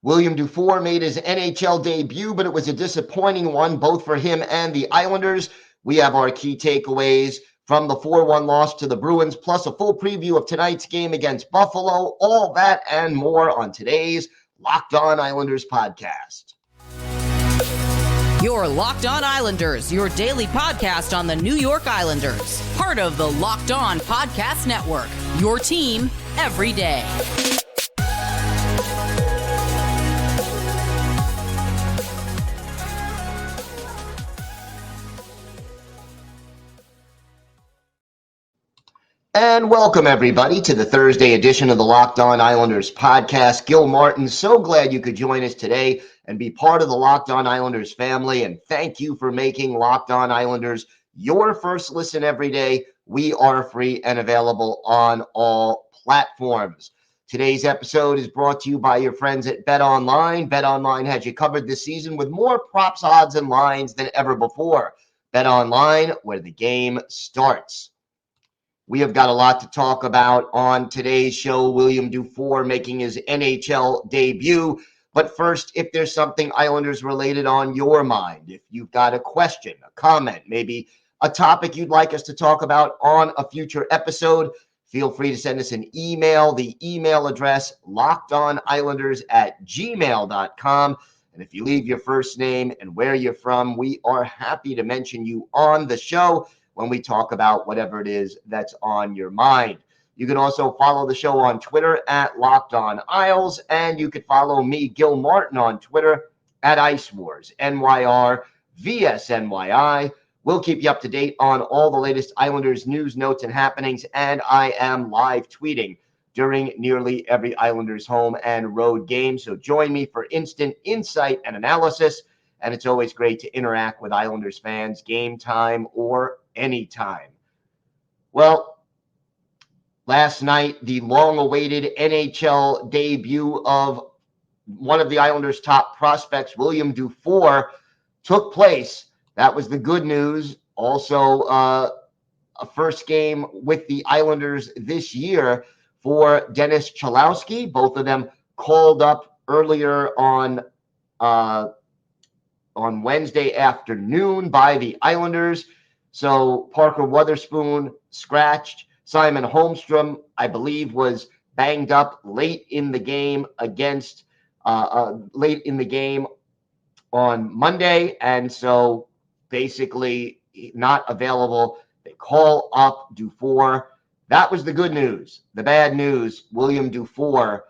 William Dufour made his NHL debut, but it was a disappointing one, both for him and the Islanders. We have our key takeaways from the 4-1 loss to the Bruins, plus a full preview of tonight's game against Buffalo. All that and more on today's Locked On Islanders podcast. Your Locked On Islanders, your daily podcast on the New York Islanders. Part of the Locked On Podcast Network, your team every day. And welcome, everybody, to the Thursday edition of the Locked On Islanders podcast. Gil Martin, so glad you could join us today and be part of the Locked On Islanders family. And thank you for making Locked On Islanders your first listen every day. We are free and available on all platforms. Today's episode is brought to you by your friends at BetOnline. BetOnline has you covered this season with more props, odds, and lines than ever before. BetOnline, where the game starts. We have got a lot to talk about on today's show. William Dufour making his NHL debut. But first, if there's something Islanders related on your mind, if you've got a question, a comment, maybe a topic you'd like us to talk about on a future episode, feel free to send us an email. The email address, lockedonislanders@gmail.com. And if you leave your first name and where you're from, we are happy to mention you on the show when we talk about whatever it is that's on your mind. You can also follow the show on Twitter at Locked On Isles, and you can follow me, Gil Martin, on Twitter at Ice Wars, NYR, VSNYI. We'll keep you up to date on all the latest Islanders news, notes, and happenings, and I am live tweeting during nearly every Islanders home and road game. So join me for instant insight and analysis, and it's always great to interact with Islanders fans, game time or anytime. Well, last night, the long-awaited NHL debut of one of the Islanders' top prospects, William Dufour, took place. That was the good news. Also, a first game with the Islanders this year for Dennis Cholowski. Both of them called up earlier on Wednesday afternoon by the Islanders. So Parker Wotherspoon scratched. Simon Holmstrom, I believe, was banged up late in the game on Monday, and so basically not available. They call up Dufour. That was the good news. The bad news, William Dufour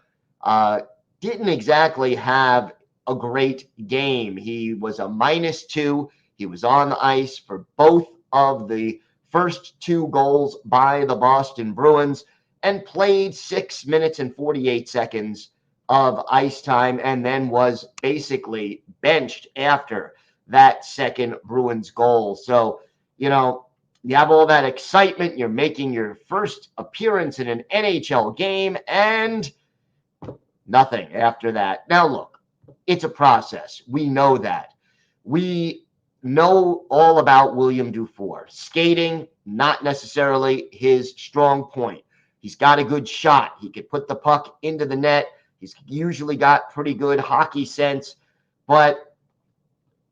didn't exactly have a great game. He was a -2. He was on the ice for both of the first two goals by the Boston Bruins and played 6 minutes and 48 seconds of ice time and then was basically benched after that second Bruins goal. So, you have all that excitement. You're making your first appearance in an NHL game and nothing after that. Now, look, it's a process. We know that. We know all about William Dufour. Skating, not necessarily his strong point. He's got a good shot. He could put the puck into the net. He's usually got pretty good hockey sense. But,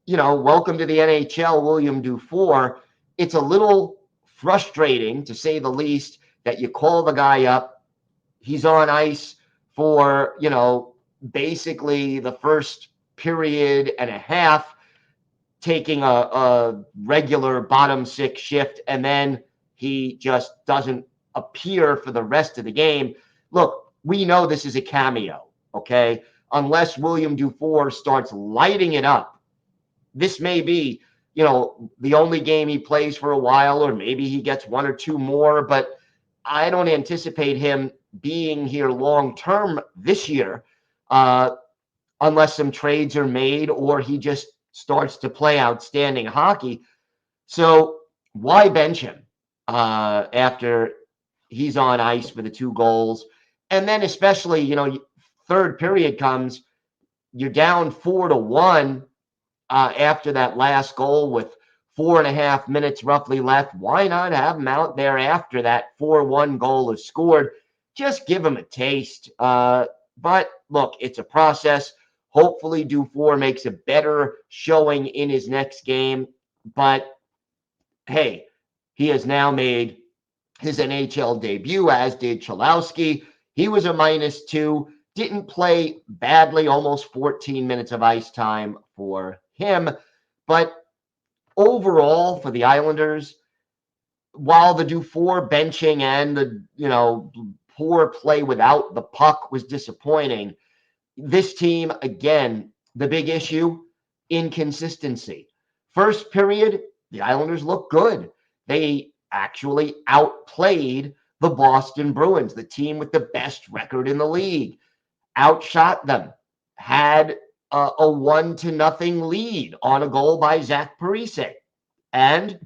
welcome to the NHL, William Dufour. It's a little frustrating, to say the least, that you call the guy up. He's on ice for, basically the first period and a half, taking a regular bottom six shift, and then he just doesn't appear for the rest of the game. Look, we know this is a cameo, okay? Unless William Dufour starts lighting it up, this may be, the only game he plays for a while, or maybe he gets one or two more, but I don't anticipate him being here long-term this year, unless some trades are made or he just starts to play outstanding hockey. So why bench him after he's on ice for the two goals? And then especially, third period comes, you're down 4-1 after that last goal with 4.5 minutes roughly left. Why not have him out there after that 4-1 goal is scored? Just give him a taste. But look, it's a process. Hopefully Dufour makes a better showing in his next game. But hey, he has now made his NHL debut, as did Cholowski. He was a -2, didn't play badly, almost 14 minutes of ice time for him. But overall, for the Islanders, while the Dufour benching and the poor play without the puck was disappointing, this team, again, the big issue, inconsistency. First period, the Islanders looked good. They actually outplayed the Boston Bruins, the team with the best record in the league. Outshot them, had a 1-0 lead on a goal by Zach Parise. And,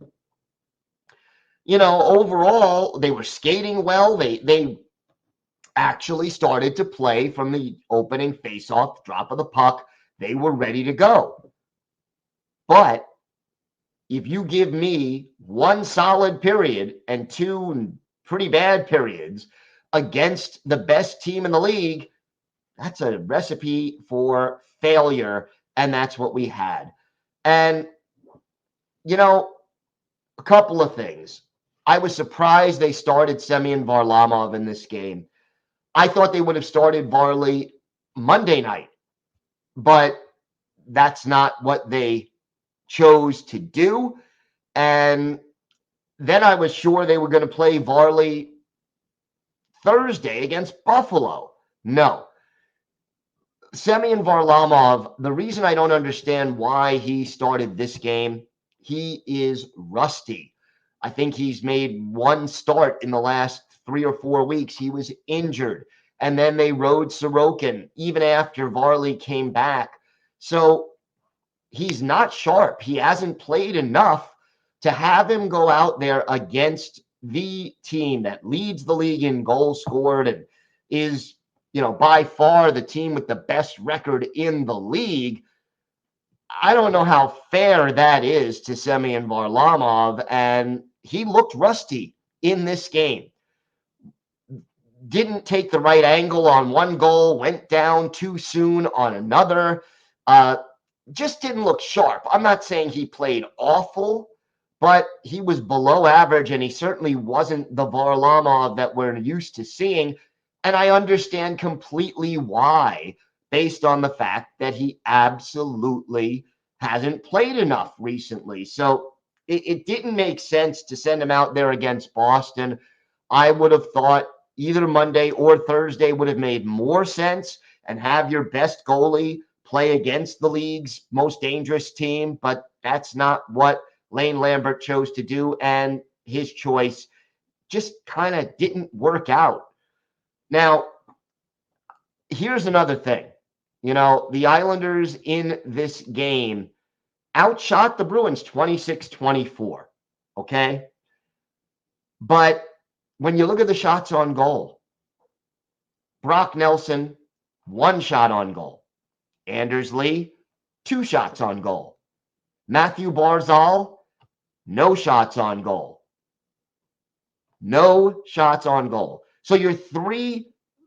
overall, they were skating well. They actually started to play from the opening faceoff, drop of the puck. They were ready to go. But if you give me one solid period and two pretty bad periods against the best team in the league, that's a recipe for failure, and that's what we had. And, a couple of things. I was surprised they started Semyon Varlamov in this game. I thought they would have started Varley Monday night, but that's not what they chose to do. And then I was sure they were going to play Varley Thursday against Buffalo. No. Semyon Varlamov, the reason I don't understand why he started this game, he is rusty. I think he's made one start in the last 3 or 4 weeks. He was injured. And then they rode Sorokin even after Varley came back. So he's not sharp. He hasn't played enough to have him go out there against the team that leads the league in goals scored and is, by far the team with the best record in the league. I don't know how fair that is to Semyon Varlamov, and he looked rusty in this game. Didn't take the right angle on one goal, went down too soon on another. Just didn't look sharp. I'm not saying he played awful, but he was below average, and he certainly wasn't the Varlamov that we're used to seeing. And I understand completely why, based on the fact that he absolutely hasn't played enough recently. So it didn't make sense to send him out there against Boston. I would have thought either Monday or Thursday would have made more sense, and have your best goalie play against the league's most dangerous team. But that's not what Lane Lambert chose to do, and his choice just kind of didn't work out. Now, here's another thing. The Islanders in this game outshot the Bruins 26-24, okay? But when you look at the shots on goal, Brock Nelson, 1 shot on goal. Anders Lee, 2 shots on goal. Mathew Barzal, no shots on goal. No shots on goal. So your 3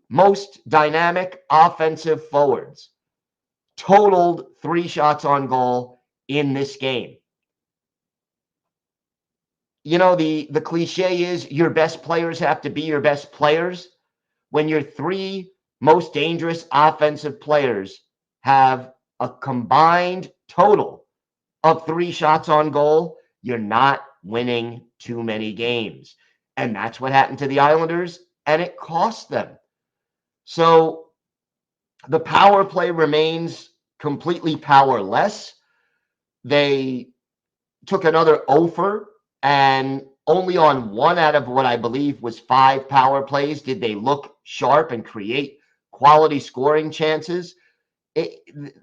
most dynamic offensive forwards totaled 3 shots on goal in this game. The cliche is your best players have to be your best players. When your 3 most dangerous offensive players have a combined total of 3 shots on goal, you're not winning too many games. And that's what happened to the Islanders, and it cost them. So the power play remains completely powerless. They took another offer, and only on 1 out of what I believe was 5 power plays did they look sharp and create quality scoring chances.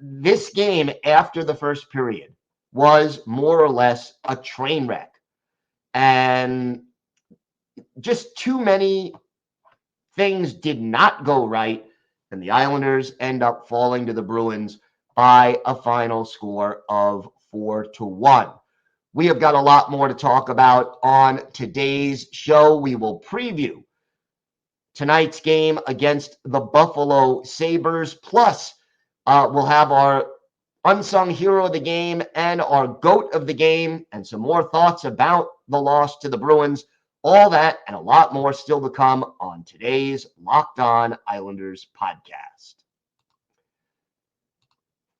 This game after the first period was more or less a train wreck, and just too many things did not go right, and the Islanders end up falling to the Bruins by a final score of 4-1. We have got a lot more to talk about on today's show. We will preview tonight's game against the Buffalo Sabres, plus We'll have our unsung hero of the game and our GOAT of the game and some more thoughts about the loss to the Bruins. All that and a lot more still to come on today's Locked On Islanders podcast.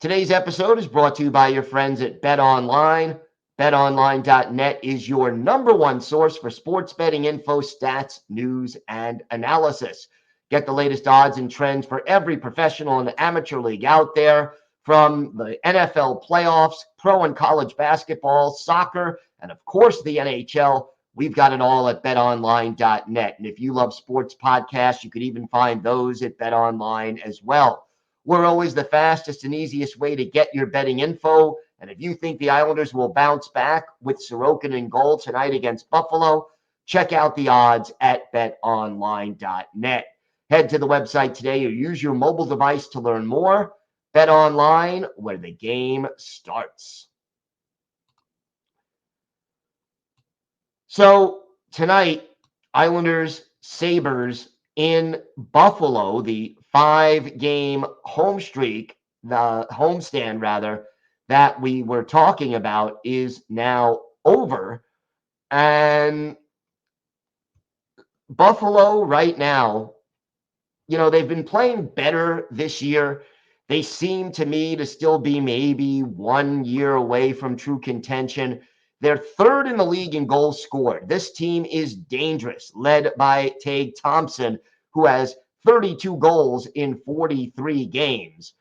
Today's episode is brought to you by your friends at BetOnline. BetOnline.net is your number one source for sports betting info, stats, news, and analysis. Get the latest odds and trends for every professional and amateur league out there, from the NFL playoffs, pro and college basketball, soccer, and of course the NHL. We've got it all at betonline.net. And if you love sports podcasts, you could even find those at BetOnline as well. We're always the fastest and easiest way to get your betting info. And if you think the Islanders will bounce back with Sorokin in goal tonight against Buffalo, check out the odds at betonline.net. Head to the website today or use your mobile device to learn more. BetOnline, where the game starts. So tonight, Islanders, Sabres in Buffalo, the 5-game home streak, the homestand rather, that we were talking about is now over. And Buffalo right now, they've been playing better this year. They seem to me to still be maybe 1 year away from true contention. They're third in the league in goals scored. This team is dangerous, led by Tage Thompson, who has 32 goals in 43 games.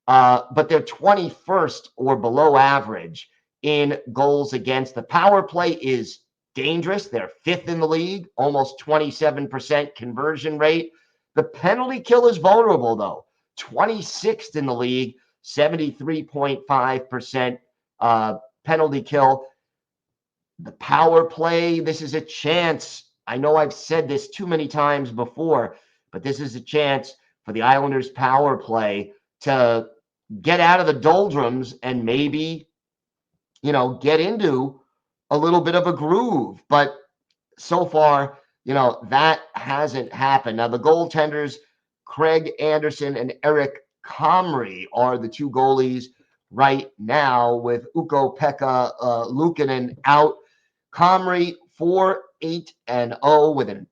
But they're 21st or below average in goals against. The power play is dangerous. They're fifth in the league, almost 27% conversion rate. The penalty kill is vulnerable, though. 26th in the league, 73.5% penalty kill. The power play, this is a chance. I know I've said this too many times before, but this is a chance for the Islanders' power play to get out of the doldrums and maybe, get into a little bit of a groove. But so far, that hasn't happened. Now, the goaltenders, Craig Anderson and Eric Comrie, are the two goalies right now, with Ukko-Pekka Luukkonen out. Comrie 4-8-0 with a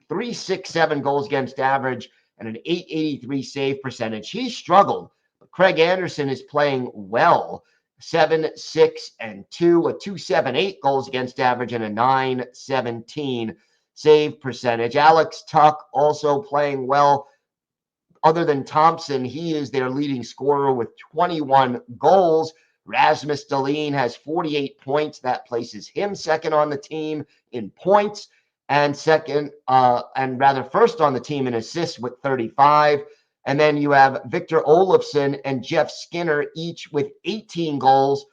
3.67 goals against average and an 883 save percentage. He struggled, but Craig Anderson is playing well. 7-6-2, a 2.78 goals against average and a 9.17 save percentage. Alex Tuch also playing well. Other than Thompson, he is their leading scorer with 21 goals. Rasmus Dahlin has 48 points. That places him second on the team in points and first on the team in assists with 35. And then you have Victor Olofsson and Jeff Skinner, each with 18 goals,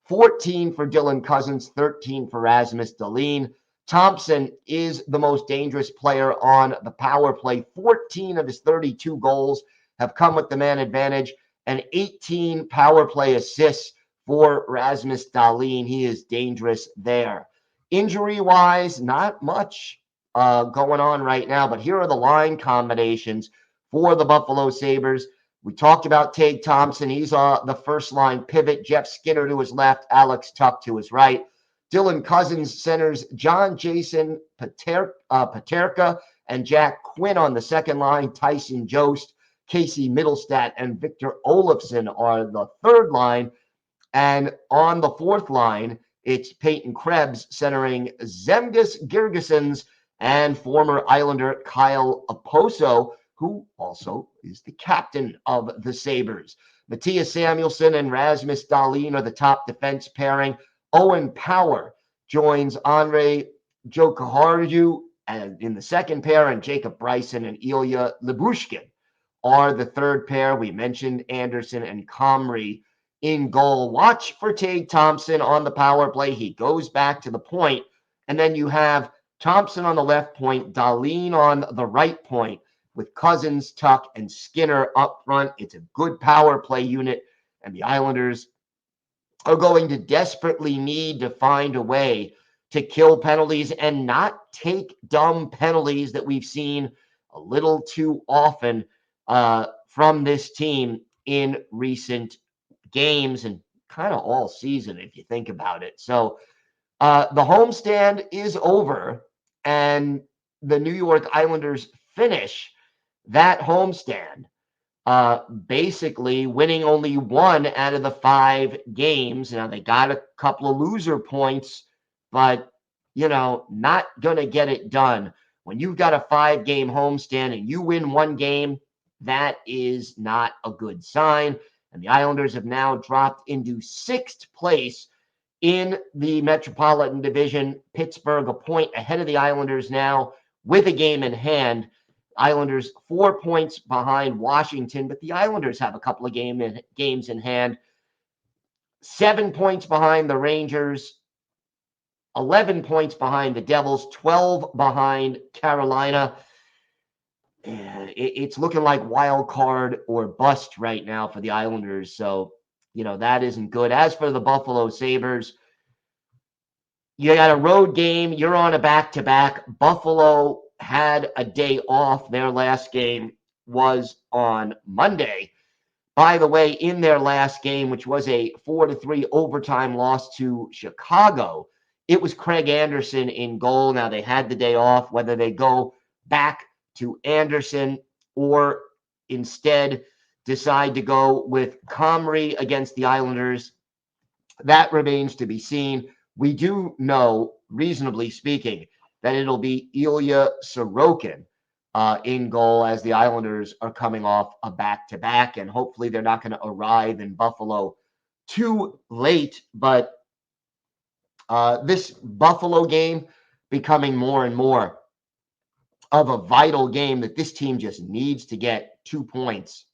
14 for Dylan Cousins, 13 for Rasmus Dahlin. Thompson is the most dangerous player on the power play. 14 of his 32 goals have come with the man advantage, and 18 power play assists for Rasmus Dahlin. He is dangerous there. Injury-wise, not much going on right now, but here are the line combinations for the Buffalo Sabres. We talked about Tage Thompson. He's the first-line pivot. Jeff Skinner to his left, Alex Tuch to his right. Dylan Cousins centers John-Jason Paterka and Jack Quinn on the second line. Tyson Jost, Casey Middlestat, and Victor Olofsson are the third line. And on the fourth line, it's Peyton Krebs centering Zemgus Girgensons and former Islander Kyle Okposo, who also is the captain of the Sabres. Matthias Samuelsson and Rasmus Dahlin are the top defense pairing. Owen Power joins Andre Jokiharju and in the second pair, and Jacob Bryson and Ilya Lyubushkin are the third pair. We mentioned Anderson and Comrie in goal. Watch for Tage Thompson on the power play. He goes back to the point, and then you have Thompson on the left point, Dahlin on the right point, with Cousins, Tuch, and Skinner up front. It's a good power play unit, and the Islanders are going to desperately need to find a way to kill penalties and not take dumb penalties that we've seen a little too often from this team in recent games and kind of all season, if you think about it. So the homestand is over, and the New York Islanders finish that homestand basically winning only 1 out of the 5 games. Now, they got a couple of loser points, but, not going to get it done. When you've got a 5-game homestand and you win 1 game, that is not a good sign. And the Islanders have now dropped into 6th place in the Metropolitan Division. Pittsburgh a point ahead of the Islanders now with a game in hand. Islanders 4 points behind Washington, but the Islanders have a couple of games in hand. 7 points behind the Rangers, 11 points behind the Devils, 12 behind Carolina. It's looking like wild card or bust right now for the Islanders. So, that isn't good. As for the Buffalo Sabres, you got a road game. You're on a back-to-back. Buffalo had a day off. Their last game was on Monday. By the way, in their last game, which was a 4-3 overtime loss to Chicago, it was Craig Anderson in goal. Now, they had the day off. Whether they go back to Anderson or instead decide to go with Comrie against the Islanders, that remains to be seen. We do know, reasonably speaking, that it'll be Ilya Sorokin in goal as the Islanders are coming off a back-to-back, and hopefully they're not going to arrive in Buffalo too late. But this Buffalo game becoming more and more of a vital game that this team just needs to get 2 points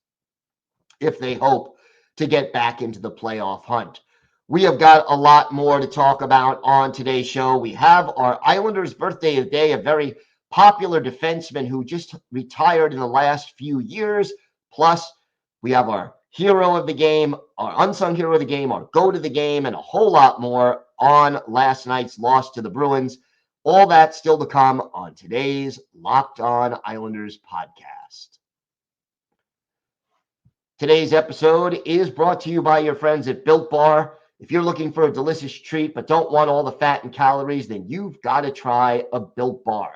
if they hope to get back into the playoff hunt. We have got a lot more to talk about on today's show. We have our Islanders birthday of the day, a very popular defenseman who just retired in the last few years. Plus, we have our hero of the game, our unsung hero of the game, our go to the game, and a whole lot more on last night's loss to the Bruins. All that still to come on today's Locked On Islanders podcast. Today's episode is brought to you by your friends at Built Bar. If you're looking for a delicious treat but don't want all the fat and calories, then you've got to try a Built Bar.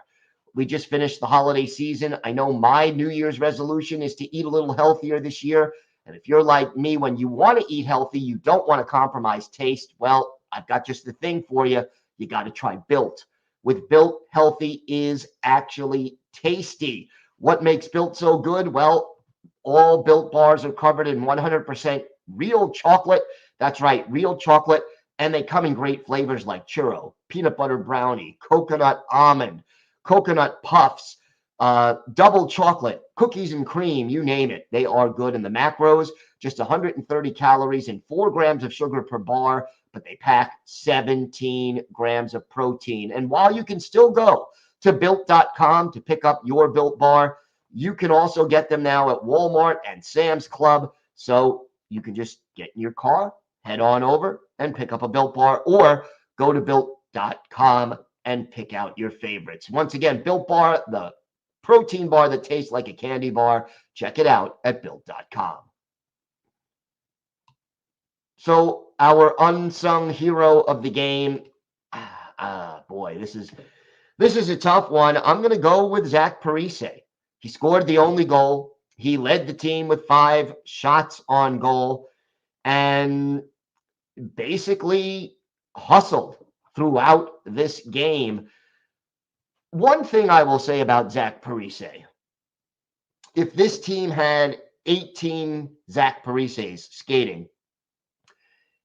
We just finished the holiday season. I know my New Year's resolution is to eat a little healthier this year. And if you're like me, when you want to eat healthy, you don't want to compromise taste. Well, I've got just the thing for you. You got to try Built. With Built, healthy is actually tasty. What makes Built so good? Well, all Built bars are covered in 100% real chocolate. That's right, real chocolate. And they come in great flavors like churro, peanut butter brownie, coconut almond, coconut puffs, double chocolate, cookies and cream, you name it. They are good. And the macros, just 130 calories and 4 grams of sugar per bar, but they pack 17 grams of protein. And while you can still go to Built.com to pick up your Built Bar, you can also get them now at Walmart and Sam's Club. So you can just get in your car, head on over and pick up a Built Bar, or go to Built.com and pick out your favorites. Once again, Built Bar, the protein bar that tastes like a candy bar. Check it out at Built.com. So our unsung hero of the game, boy, this is a tough one. I'm going to go with Zach Parise. He scored the only goal. He led the team with 5 shots on goal and basically hustled throughout this game. One thing I will say about Zach Parise, if this team had 18 Zach Parises skating,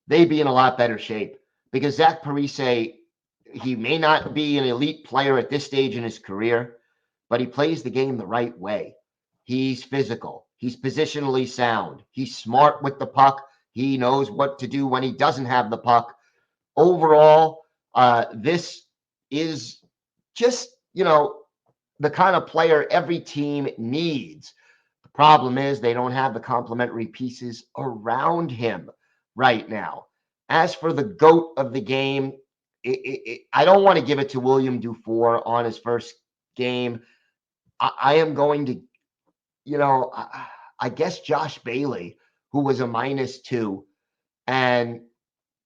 they'd be in a lot better shape, because Zach Parise, he may not be an elite player at this stage in his career, but he plays the game the right way. He's physical. He's positionally sound. He's smart with the puck. He knows what to do when he doesn't have the puck. Overall, this is just, the kind of player every team needs. The problem is they don't have the complementary pieces around him right now. As for the GOAT of the game, I don't want to give it to William Dufour on his first game. I am going to, I guess Josh Bailey who was a -2 and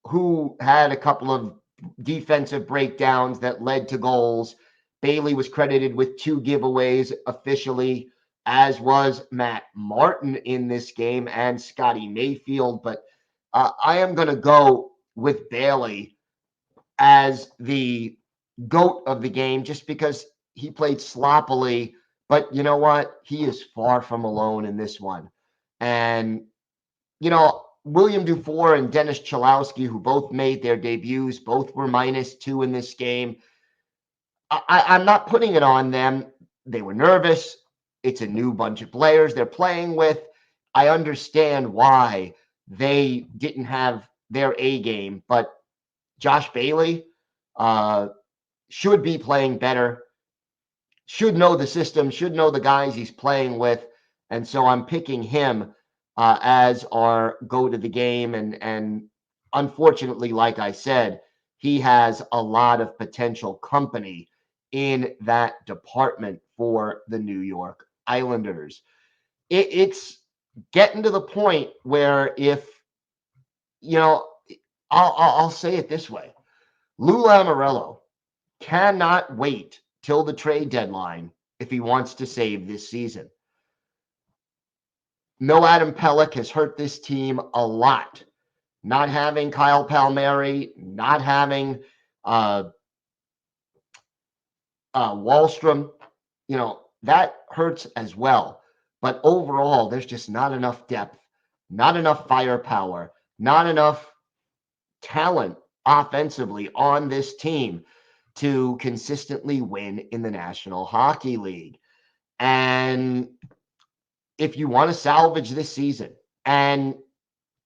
who had a couple of defensive breakdowns that led to goals. Bailey was credited with 2 giveaways officially, as was Matt Martin in this game and Scotty Mayfield. But I am going to go with Bailey as the GOAT of the game just because he played sloppily. But you know what? He is far from alone in this one. And, William Dufour and Dennis Cholowski, who both made their debuts, both were -2 in this game. I'm not putting it on them. They were nervous. It's a new bunch of players they're playing with. I understand why they didn't have their A game, but Josh Bailey should be playing better, should know the system, should know the guys he's playing with. And so I'm picking him as our go to the game. And unfortunately, like I said, he has a lot of potential company in that department for the New York Islanders. It's getting to the point where if, I'll say it this way. Lou Lamoriello cannot wait till the trade deadline if he wants to save this season. No Adam Pelech has hurt this team a lot. Not having Kyle Palmieri, not having Wahlstrom, that hurts as well. But overall, there's just not enough depth, not enough firepower, not enough talent offensively on this team to consistently win in the National Hockey League. And if you want to salvage this season, and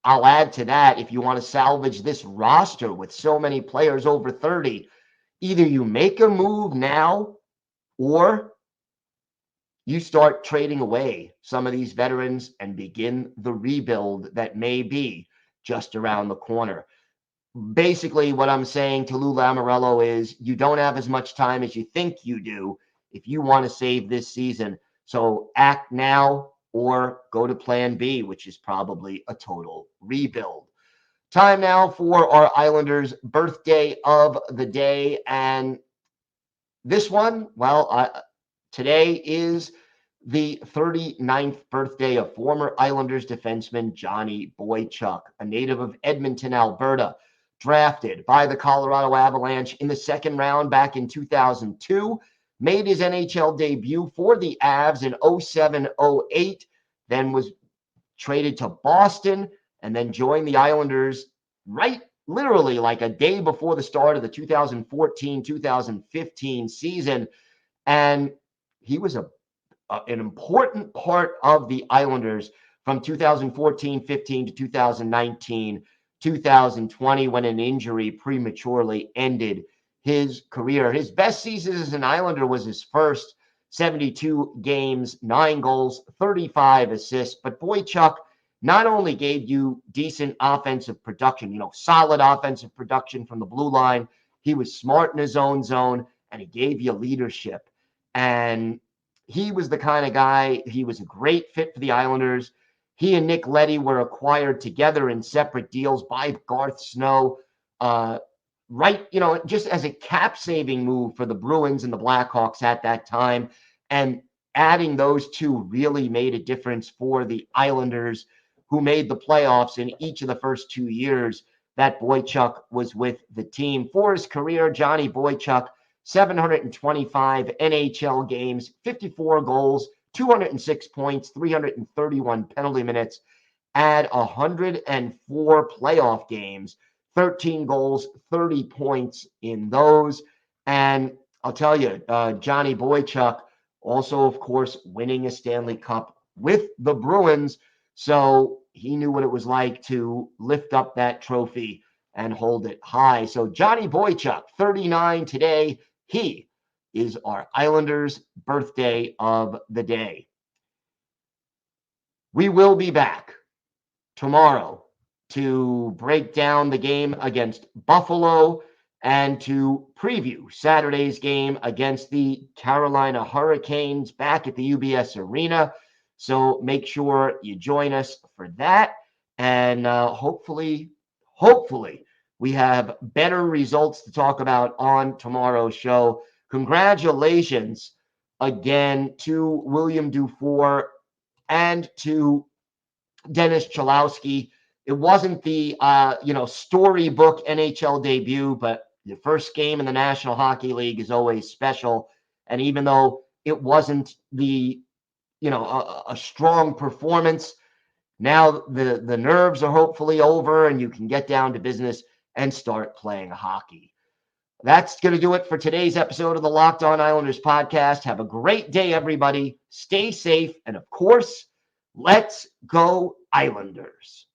I'll add to that, if you want to salvage this roster with so many players over 30, either you make a move now or you start trading away some of these veterans and begin the rebuild that may be just around the corner. Basically, what I'm saying to Lou Lamoriello is you don't have as much time as you think you do if you want to save this season. So act now or go to plan B, which is probably a total rebuild. Time now for our Islanders' birthday of the day. And this one, today is the 39th birthday of former Islanders defenseman Johnny Boychuk, a native of Edmonton, Alberta, drafted by the Colorado Avalanche in the second round back in 2002, made his NHL debut for the Avs in 07-08, then was traded to Boston, and then joined the Islanders literally like a day before the start of the 2014-2015 season. And he was an important part of the Islanders from 2014-15 to 2019-2020 when an injury prematurely ended his career. His best season as an Islander was his first 72 games, 9 goals, 35 assists. But Boychuk not only gave you decent offensive production, solid offensive production from the blue line, he was smart in his own zone, and he gave you leadership. And he was the kind of guy, he was a great fit for the Islanders. He and Nick Leddy were acquired together in separate deals by Garth Snow, just as a cap-saving move for the Bruins and the Blackhawks at that time. And adding those two really made a difference for the Islanders, who made the playoffs in each of the first 2 years that Boychuk was with the team. For his career, Johnny Boychuk, 725 NHL games, 54 goals, 206 points, 331 penalty minutes, add 104 playoff games, 13 goals, 30 points in those. And I'll tell you, Johnny Boychuk also, of course, winning a Stanley Cup with the Bruins. So he knew what it was like to lift up that trophy and hold it high. So Johnny Boychuk, 39 today. He is our Islanders' birthday of the day. We will be back tomorrow to break down the game against Buffalo and to preview Saturday's game against the Carolina Hurricanes back at the UBS Arena. So make sure you join us for that. And hopefully, we have better results to talk about on tomorrow's show. Congratulations again to William Dufour and to Dennis Cholowski. It wasn't the storybook NHL debut, but the first game in the National Hockey League is always special. And even though it wasn't the a strong performance, now the nerves are hopefully over and you can get down to business and start playing hockey. That's going to do it for today's episode of the Locked On Islanders podcast. Have a great day, everybody. Stay safe. And of course, let's go Islanders.